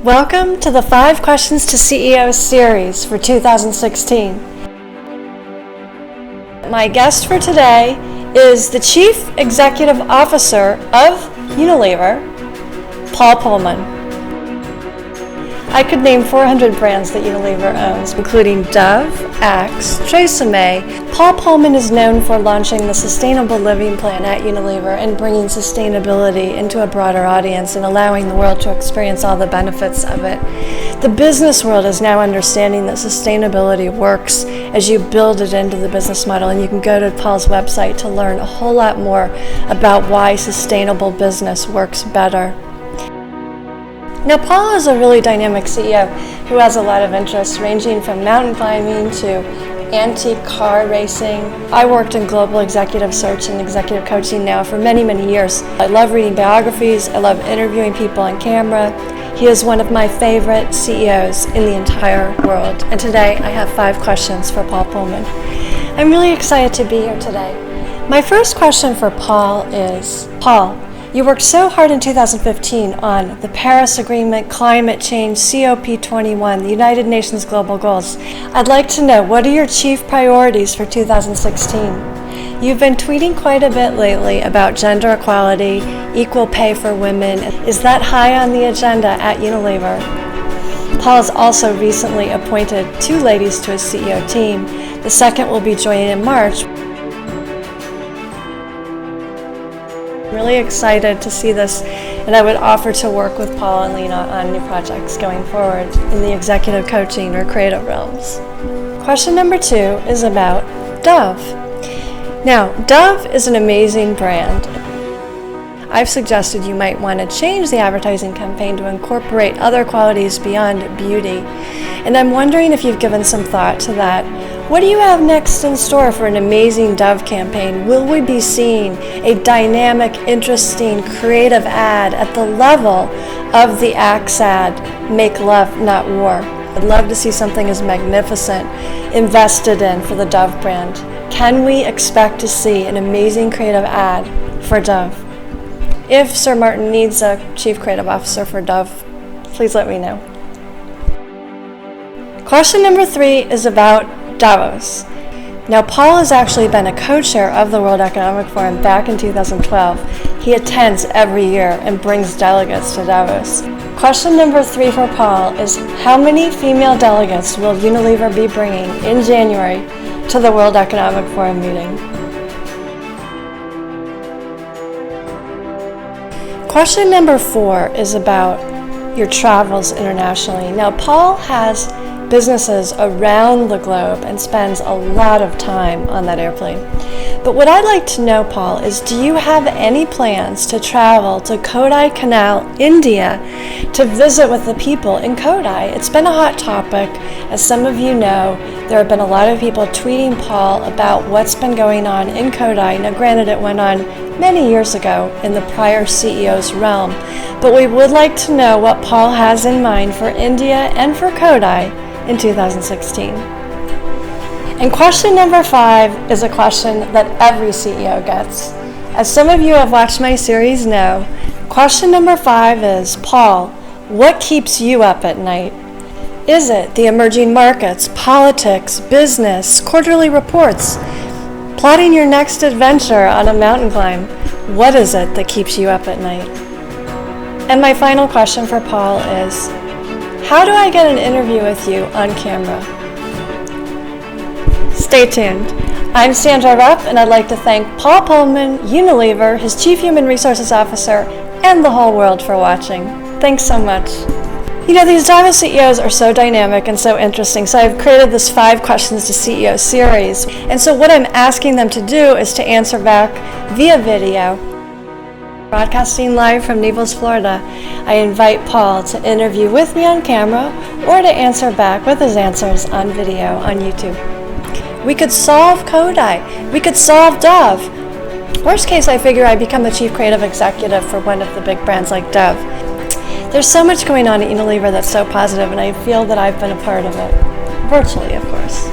Welcome to the 5 Questions to CEO series for 2016. My guest for today is the Chief Executive Officer of Unilever, Paul Polman. I could name 400 brands that Unilever owns, including Dove, Axe, Tresemme. Paul Polman is known for launching the Sustainable Living Plan at Unilever and bringing sustainability into a broader audience and allowing the world to experience all the benefits of it. The business world is now understanding that sustainability works as you build it into the business model, and you can go to Paul's website to learn a whole lot more about why sustainable business works better. Now, Paul is a really dynamic CEO who has a lot of interests ranging from mountain climbing to antique car racing. I worked in global executive search and executive coaching now for many, many years. I love reading biographies. I love interviewing people on camera. He is one of my favorite CEOs in the entire world. And today I have 5 questions for Paul Polman. I'm really excited to be here today. My first question for Paul is, Paul, you worked so hard in 2015 on the Paris Agreement, climate change, COP21, the United Nations Global Goals. I'd like to know, what are your chief priorities for 2016? You've been tweeting quite a bit lately about gender equality, equal pay for women. Is that high on the agenda at Unilever? Paul has also recently appointed 2 ladies to his CEO team. The second will be joining in March. Really excited to see this, and I would offer to work with Paul and Lena on new projects going forward in the executive coaching or creative realms. Question number 2 is about Dove. Now, Dove is an amazing brand. I've suggested you might want to change the advertising campaign to incorporate other qualities beyond beauty, and I'm wondering if you've given some thought to that. What do you have next in store for an amazing Dove campaign? Will we be seeing a dynamic, interesting, creative ad at the level of the Axe ad, Make Love, Not War? I'd love to see something as magnificent invested in for the Dove brand. Can we expect to see an amazing creative ad for Dove? If Sir Martin needs a Chief Creative Officer for Dove, please let me know. Question number 3 is about Davos. Now, Paul has actually been a co-chair of the World Economic Forum back in 2012. He attends every year and brings delegates to Davos. Question number 3 for Paul is, how many female delegates will Unilever be bringing in January to the World Economic Forum meeting? Question number 4 is about your travels internationally. Now, Paul has businesses around the globe and spends a lot of time on that airplane. But what I'd like to know, Paul, is do you have any plans to travel to Kodai Canal, India, to visit with the people in Kodai? It's been a hot topic. As some of you know, there have been a lot of people tweeting Paul about what's been going on in Kodai. Now, granted, it went on many years ago in the prior CEO's realm, but we would like to know what Paul has in mind for India and for Kodai in 2016. And question number 5 is a question that every CEO gets. As some of you have watched my series know, question number 5 is, Paul, what keeps you up at night? Is it the emerging markets, politics, business, quarterly reports, plotting your next adventure on a mountain climb? What is it that keeps you up at night? And my final question for Paul is, how do I get an interview with you on camera? Stay tuned. I'm Sandra Rupp, and I'd like to thank Paul Polman, Unilever, his Chief Human Resources Officer, and the whole world for watching. Thanks so much. You know, these Davos CEOs are so dynamic and so interesting, so I've created this 5 Questions to CEO series. And so what I'm asking them to do is to answer back via video. Broadcasting live from Naples, Florida, I invite Paul to interview with me on camera or to answer back with his answers on video on YouTube. We could solve Kodai. We could solve Dove. Worst case, I figure I become the chief creative executive for one of the big brands like Dove. There's so much going on at Unilever that's so positive, and I feel that I've been a part of it. Virtually, of course.